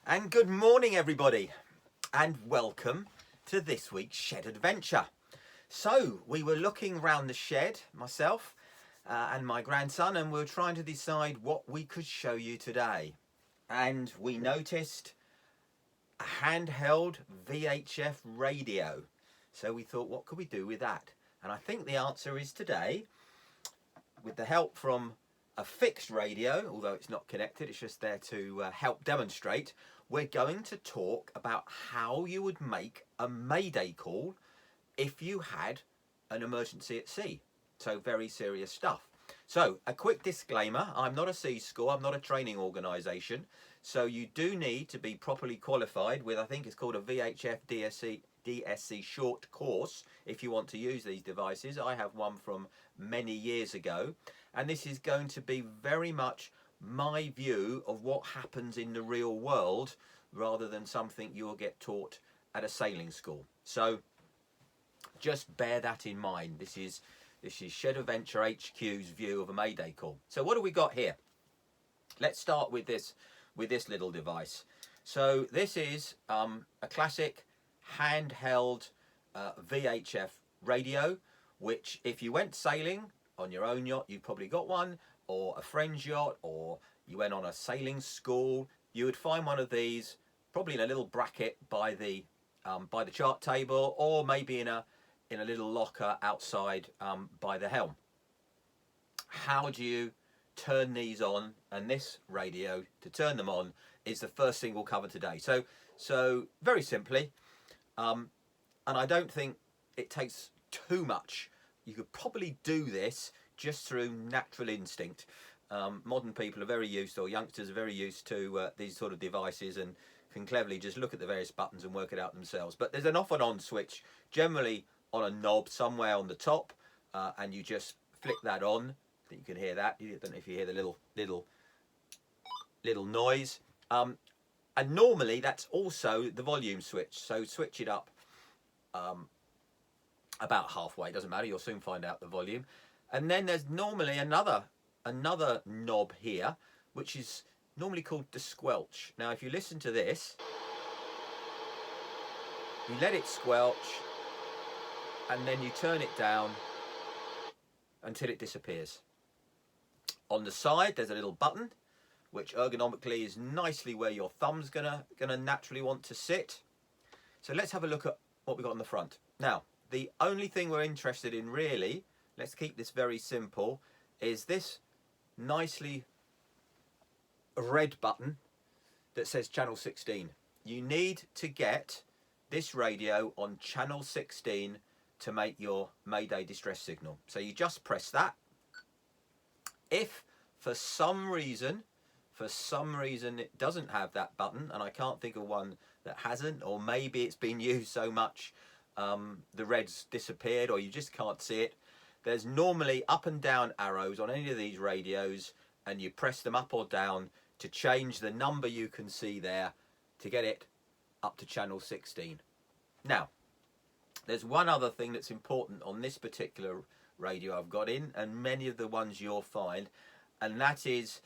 And good morning, everybody, and welcome to this week's shed adventure. So we were looking round the shed, myself and my grandson, and we were trying to decide what we could show you today. And we noticed a handheld VHF radio. So we thought, what could we do with that? And I think the answer is today, with the help from a fixed radio, although it's not connected, it's just there to help demonstrate, we're going to talk about how you would make a Mayday call if you had an emergency at sea. So very serious stuff. So a quick disclaimer, I'm not a sea school, I'm not a training organisation, so you do need to be properly qualified with, I think it's called a VHF DSC short course if you want to use these devices. I have one from many years ago, and this is going to be very much my view of what happens in the real world rather than something you'll get taught at a sailing school. So just bear that in mind. This is Shed Adventure HQ's view of a Mayday call. So what do we got here? Let's start with this little device. So this is a classic handheld VHF radio, which if you went sailing on your own yacht, you've probably got one, or a friend's yacht, or you went on a sailing school, you would find one of these probably in a little bracket by the chart table, or maybe in a little locker outside by the helm. How do you turn these on? And this radio, to turn them on, is the first thing we'll cover today. So very simply, and I don't think it takes too much. You could probably do this just through natural instinct. Modern people are very used, or youngsters are very used to these sort of devices, and can cleverly just look at the various buttons and work it out themselves. But there's an off and on switch, generally on a knob somewhere on the top, and you just flick that on. I think you can hear that. I don't know if you hear the little noise. And normally that's also the volume switch. So switch it up about halfway. It doesn't matter. You'll soon find out the volume. And then there's normally another knob here, which is normally called the squelch. Now, if you listen to this, you let it squelch, and then you turn it down until it disappears. On the side, there's a little button, which ergonomically is nicely where your thumb's gonna naturally want to sit. So let's have a look at what we got on the front. Now, the only thing we're interested in really, let's keep this very simple, is this nicely red button that says channel 16. You need to get this radio on channel 16 to make your Mayday distress signal. So you just press that. If for some reason it doesn't have that button, and I can't think of one that hasn't, or maybe it's been used so much the red's disappeared, or you just can't see it, there's normally up and down arrows on any of these radios, and you press them up or down to change the number you can see there to get it up to channel 16. Now, there's one other thing that's important on this particular radio I've got in, and many of the ones you'll find, and that is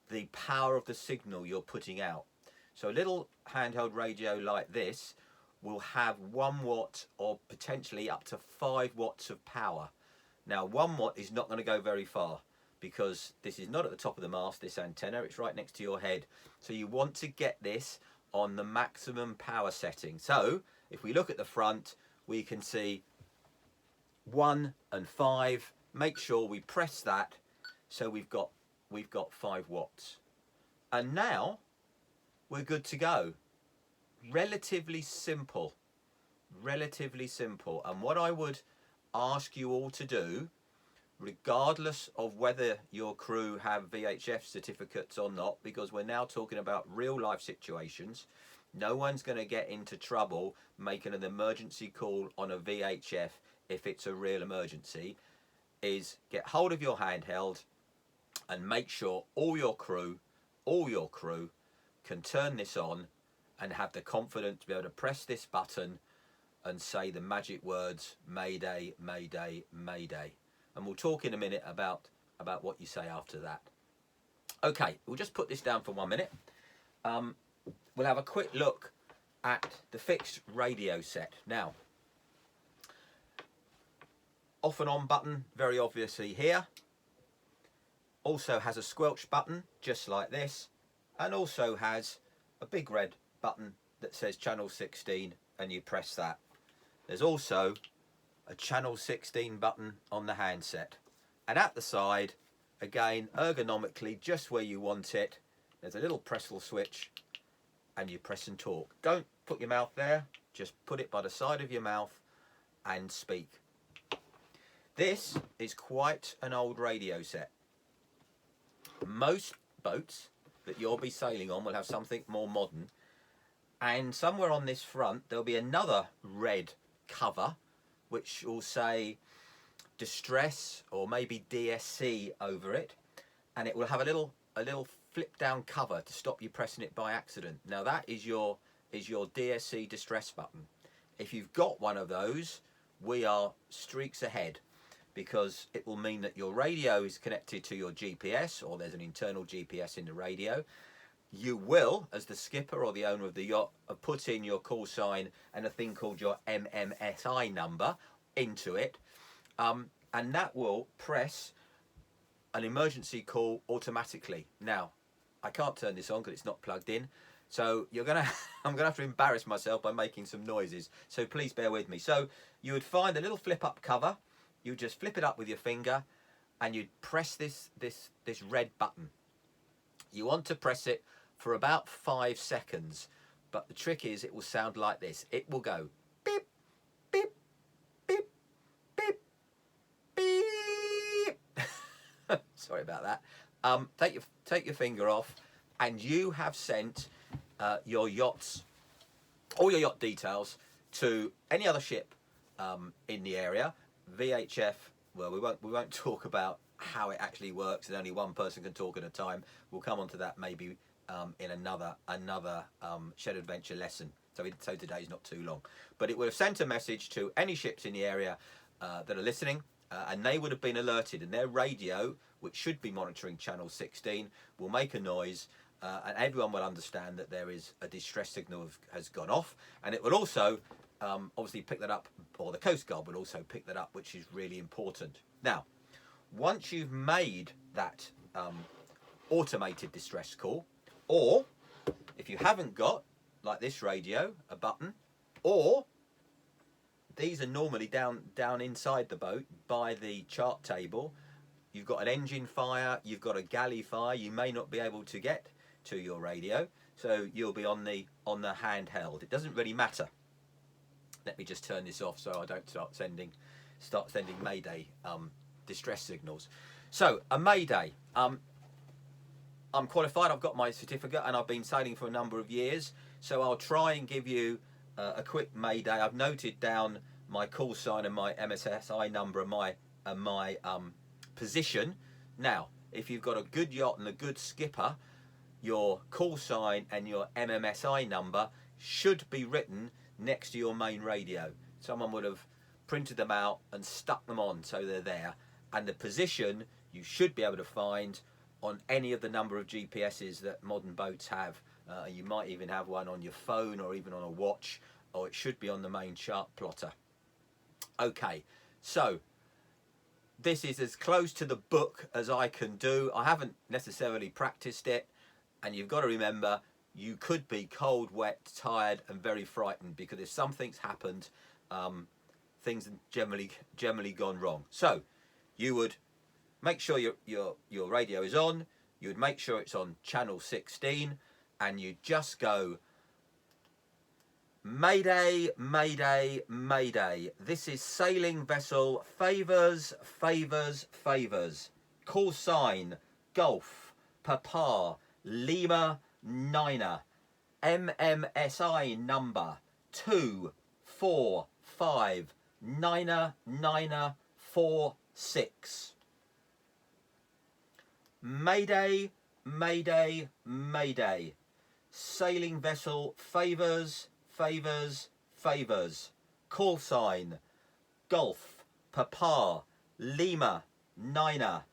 the power of the signal you're putting out. So a little handheld radio like this will have 1 watt or potentially up to 5 watts of power. Now 1 watt is not going to go very far, because this is not at the top of the mast, this antenna, it's right next to your head. So you want to get this on the maximum power setting. So if we look at the front, we can see 1 and 5. Make sure we press that, so we've got 5 watts. And now we're good to go. Relatively simple. And what I would ask you all to do, regardless of whether your crew have VHF certificates or not, because we're now talking about real life situations, no one's going to get into trouble making an emergency call on a VHF if it's a real emergency, is get hold of your handheld and make sure all your crew can turn this on and have the confidence to be able to press this button and say the magic words Mayday, Mayday, Mayday. And we'll talk in a minute about what you say after that. Okay, we'll just put this down for 1 minute. we'll have a quick look at the fixed radio set. Now, off and on button, very obviously here. Also has a squelch button, just like this, and also has a big red button that says channel 16, and you press that. There's also a channel 16 button on the handset, and at the side, again, ergonomically, just where you want it, there's a little Pressel switch, and you press and talk. Don't put your mouth there, just put it by the side of your mouth and speak. This is quite an old radio set. Most boats that you'll be sailing on will have something more modern, and somewhere on this front there'll be another red cover which will say distress or maybe DSC over it, and it will have a little flip down cover to stop you pressing it by accident. Now that is your DSC distress button. If you've got one of those, we are streaks ahead, because it will mean that your radio is connected to your GPS, or there's an internal GPS in the radio. You will, as the skipper or the owner of the yacht, put in your call sign and a thing called your MMSI number into it, and that will press an emergency call automatically. Now, I can't turn this on because it's not plugged in, so I'm gonna have to embarrass myself by making some noises, so please bear with me. So you would find a little flip up cover. You just flip it up with your finger, and you'd press this red button. You want to press it for about 5 seconds, but the trick is it will sound like this. It will go beep, beep, beep, beep, beep. Sorry about that. Take your finger off, and you have sent your yacht's, all your yacht details to any other ship in the area. VHF, well, we won't talk about how it actually works, and only one person can talk at a time. We'll come on to that maybe in another Shed Adventure lesson. So today's not too long. But it would have sent a message to any ships in the area that are listening, and they would have been alerted, and their radio, which should be monitoring channel 16, will make a noise, and everyone will understand that there is a distress signal has gone off, and it will also obviously pick that up, or the Coast Guard will also pick that up, which is really important. Now, once you've made that automated distress call, or if you haven't got, like this radio, a button, or these are normally down inside the boat by the chart table, you've got an engine fire, you've got a galley fire, you may not be able to get to your radio, so you'll be on the handheld. It doesn't really matter. Let me just turn this off so I don't start sending Mayday distress signals. So a Mayday, I'm qualified, I've got my certificate, and I've been sailing for a number of years, so I'll try and give you a quick Mayday. I've noted down my call sign and my MSSI number and my position. Now, if you've got a good yacht and a good skipper, your call sign and your MMSI number should be written next to your main radio. Someone would have printed them out and stuck them on so they're there, and the position you should be able to find on any of the number of GPSs that modern boats have. You might even have one on your phone or even on a watch, or it should be on the main chart plotter. Okay, so this is as close to the book as I can do. I haven't necessarily practiced it, and you've got to remember, you could be cold, wet, tired, and very frightened, because if something's happened, things have generally gone wrong. So you would make sure your radio is on. You would make sure it's on channel 16, and you just go, Mayday, Mayday, Mayday. This is sailing vessel Favours, Favours, Favours. Call sign Golf, Papa, Lima, Niner. MMSI number 2459946. Mayday, Mayday, Mayday. Sailing vessel Favours, Favours, Favours. Call sign Golf, Papa, Lima, Niner.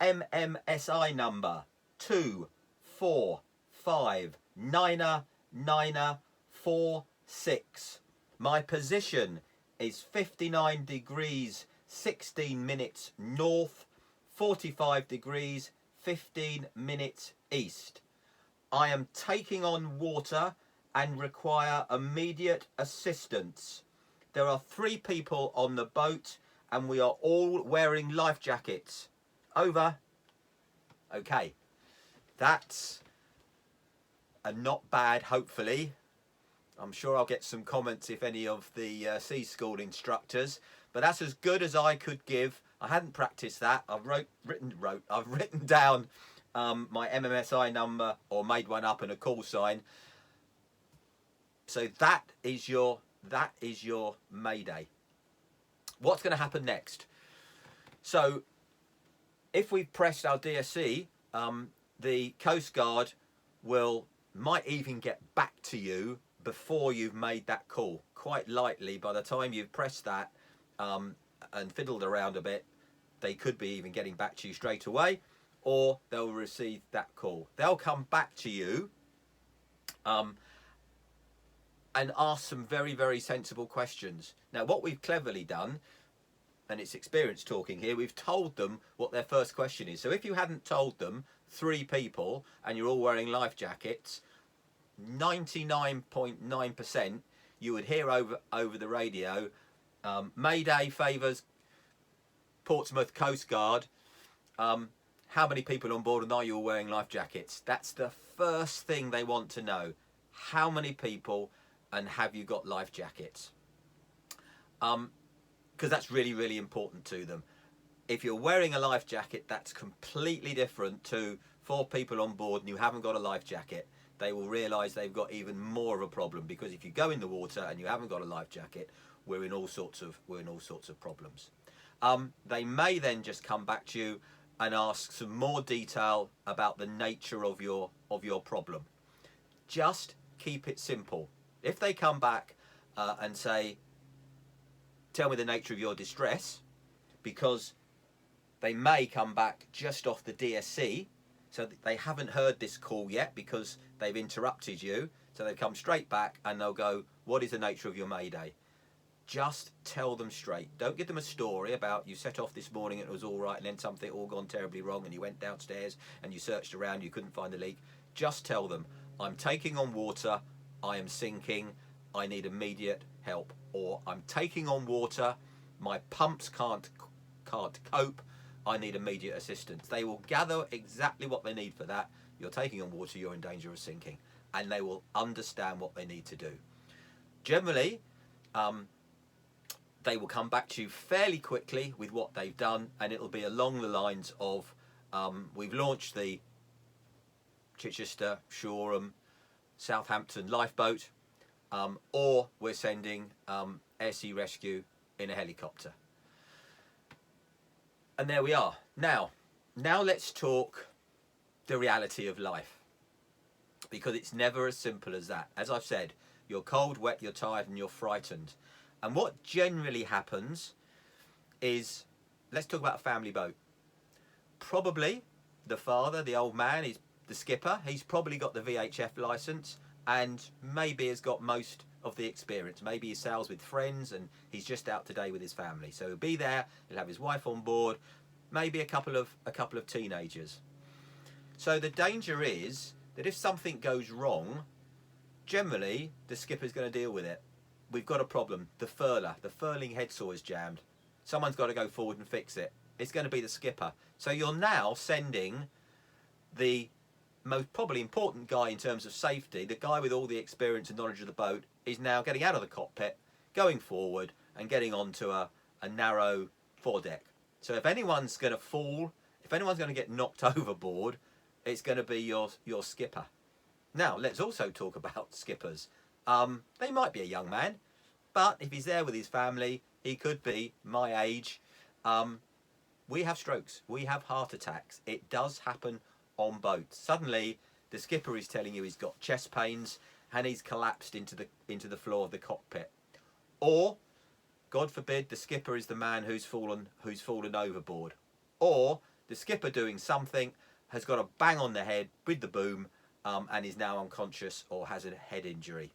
MMSI number 245 5, niner, niner, 4, 6. My position is 59 degrees 16 minutes north, 45 degrees 15 minutes east. I am taking on water and require immediate assistance. There are 3 people on the boat and we are all wearing life jackets. Over. Okay, that's a not bad, hopefully. I'm sure I'll get some comments if any of the sea school instructors, but that's as good as I could give. I hadn't practiced that. I've written down my MMSI number, or made one up, and a call sign. So that is your Mayday. What's going to happen next? So if we've pressed our DSC, the Coast Guard might even get back to you before you've made that call. Quite likely, by the time you've pressed that and fiddled around a bit, they could be even getting back to you straight away, or they'll receive that call. They'll come back to you and ask some very, very sensible questions. Now, what we've cleverly done, and it's experience talking here, we've told them what their first question is. So if you hadn't told them, 3 people, and you're all wearing life jackets, 99.9% you would hear over the radio, Mayday favours Portsmouth Coast Guard. How many people on board and are you all wearing life jackets? That's the first thing they want to know. How many people and have you got life jackets? Because that's really, really important to them. If you're wearing a life jacket, that's completely different to 4 people on board and you haven't got a life jacket. They will realise they've got even more of a problem, because if you go in the water and you haven't got a life jacket, we're in all sorts of problems. They may then just come back to you and ask some more detail about the nature of your problem. Just keep it simple. If they come back and say, tell me the nature of your distress, because they may come back just off the DSC, so they haven't heard this call yet because they've interrupted you, so they come straight back and they'll go, what is the nature of your Mayday? Just tell them straight. Don't give them a story about you set off this morning and it was all right and then something all gone terribly wrong and you went downstairs and you searched around, you couldn't find the leak. Just tell them, I'm taking on water, I am sinking, I need immediate help. Or I'm taking on water, my pumps can't cope, I need immediate assistance. They will gather exactly what they need for that. You're taking on water, you're in danger of sinking. And they will understand what they need to do. Generally, they will come back to you fairly quickly with what they've done, and it'll be along the lines of, we've launched the Chichester, Shoreham, Southampton lifeboat, or we're sending air sea rescue in a helicopter. And there we are. Now let's talk the reality of life, because it's never as simple as that. As I've said, you're cold, wet, you're tired, and you're frightened. And what generally happens is, let's talk about a family boat. Probably the father, the old man, is the skipper. He's probably got the VHF license and maybe has got most of the experience. Maybe he sails with friends and he's just out today with his family. So he'll be there, he'll have his wife on board, maybe a couple of teenagers. So the danger is that if something goes wrong, generally the skipper's going to deal with it. We've got a problem. The furling headsaw is jammed. Someone's got to go forward and fix it. It's going to be the skipper. So you're now sending the most probably important guy in terms of safety, the guy with all the experience and knowledge of the boat, is now getting out of the cockpit, going forward and getting onto a narrow foredeck. So if anyone's going to fall, if anyone's going to get knocked overboard, it's going to be your skipper. Now, let's also talk about skippers. They might be a young man, but if he's there with his family, he could be my age. We have strokes, we have heart attacks. It does happen on boats. Suddenly, the skipper is telling you he's got chest pains and he's collapsed into the floor of the cockpit. Or, God forbid, the skipper is the man who's fallen overboard. Or the skipper doing something has got a bang on the head with the boom and is now unconscious or has a head injury.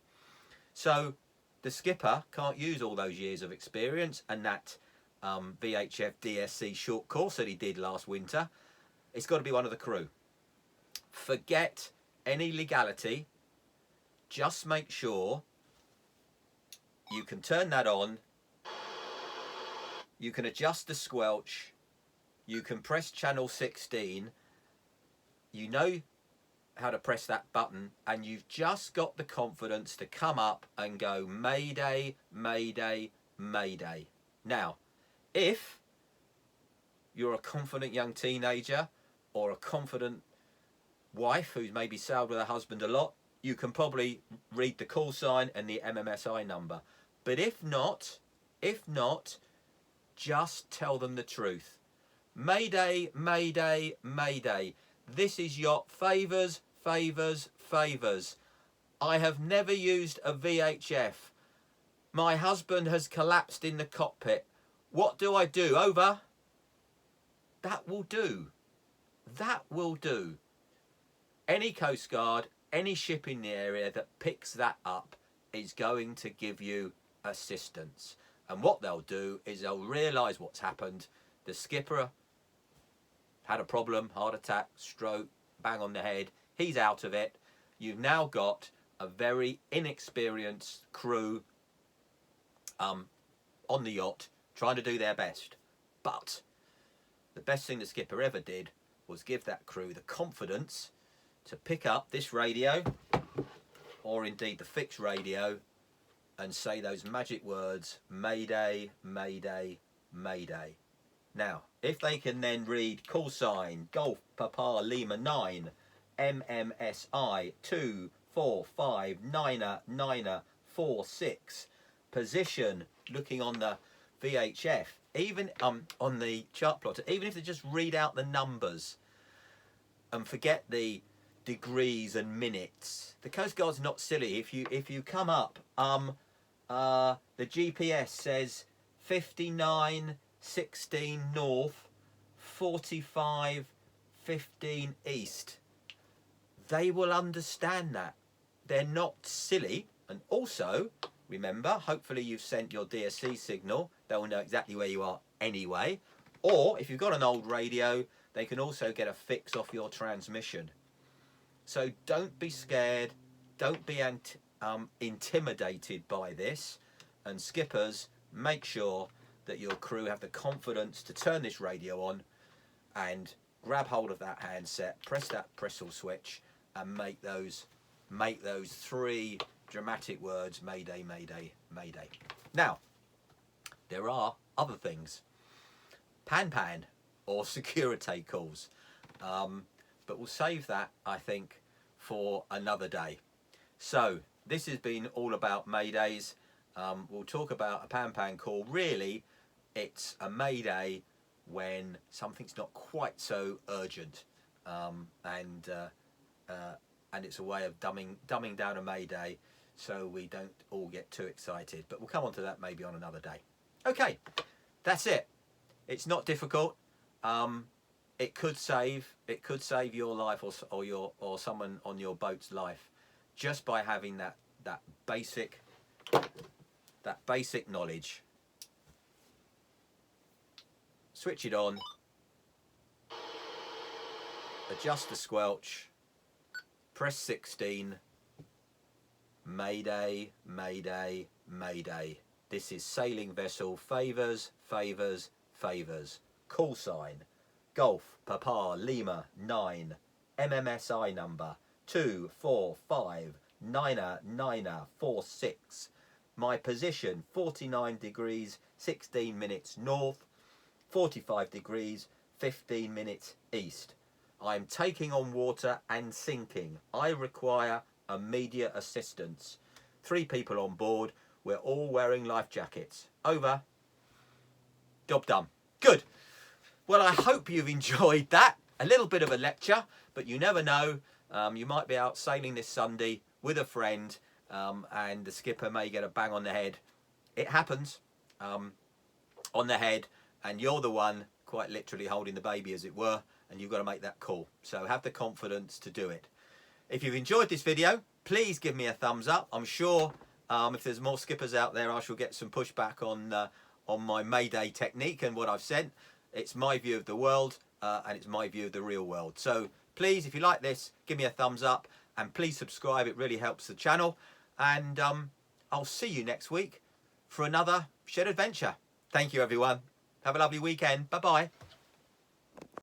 So the skipper can't use all those years of experience and that VHF DSC short course that he did last winter. It's got to be one of the crew. Forget any legality. Just make sure you can turn that on. You can adjust the squelch. You can press channel 16. You know how to press that button, and you've just got the confidence to come up and go Mayday, Mayday, Mayday. Now, if you're a confident young teenager or a confident wife who's maybe sailed with her husband a lot, you can probably read the call sign and the MMSI number. But if not, just tell them the truth. Mayday, Mayday, Mayday. This is yacht favours, favours, favours. I have never used a VHF. My husband has collapsed in the cockpit. What do I do? Over. That will do. That will do. Any Coast Guard, any ship in the area that picks that up is going to give you assistance. And what they'll do is they'll realise what's happened. The skipper had a problem, heart attack, stroke, bang on the head. He's out of it. You've now got a very inexperienced crew on the yacht trying to do their best. But the best thing the skipper ever did was give that crew the confidence to pick up this radio, or indeed the fixed radio, and say those magic words, Mayday, Mayday, Mayday. Now, if they can then read call sign, Golf Papa Lima 9, MMSI 2459946, position, looking on the VHF, even on the chart plotter, even if they just read out the numbers and forget the degrees and minutes. The Coast Guard's not silly. If you come up, the GPS says 59:16 north, 45:15 east. They will understand that. They're not silly. And also, remember, hopefully you've sent your DSC signal. They will know exactly where you are anyway. Or if you've got an old radio, they can also get a fix off your transmission. So don't be scared. Don't be intimidated by this. And skippers, make sure that your crew have the confidence to turn this radio on and grab hold of that handset, press that Pressel switch, and make those three dramatic words, Mayday, Mayday, Mayday. Now, there are other things. Pan or security calls. But we'll save that, I think, for another day. So this has been all about Maydays. We'll talk about a pan call. Really, it's a Mayday when something's not quite so urgent, and it's a way of dumbing down a Mayday so we don't all get too excited. But we'll come on to that maybe on another day. Okay, that's it. It's not difficult. It could save your life or someone on your boat's life just by having that basic knowledge. Switch it on, adjust the squelch, press 16, Mayday, Mayday, Mayday. This is sailing vessel favours, favours, favours. Call sign, Golf Papa Lima 9, MMSI number 2459946. My position 49 degrees 16 minutes north, 45 degrees 15 minutes east. I'm taking on water and sinking. I require immediate assistance. 3 people on board. We're all wearing life jackets. Over. Job done. Good. Well, I hope you've enjoyed that. A little bit of a lecture, but you never know. You might be out sailing this Sunday with a friend, and the skipper may get a bang on the head. It happens, on the head, and you're the one quite literally holding the baby, as it were, and you've got to make that call. So have the confidence to do it. If you've enjoyed this video, please give me a thumbs up. I'm sure if there's more skippers out there, I shall get some pushback on my Mayday technique and what I've said. It's my view of the world and it's my view of the real world. So please, if you like this, give me a thumbs up and please subscribe. It really helps the channel. And I'll see you next week for another shed adventure. Thank you, everyone. Have a lovely weekend. Bye-bye.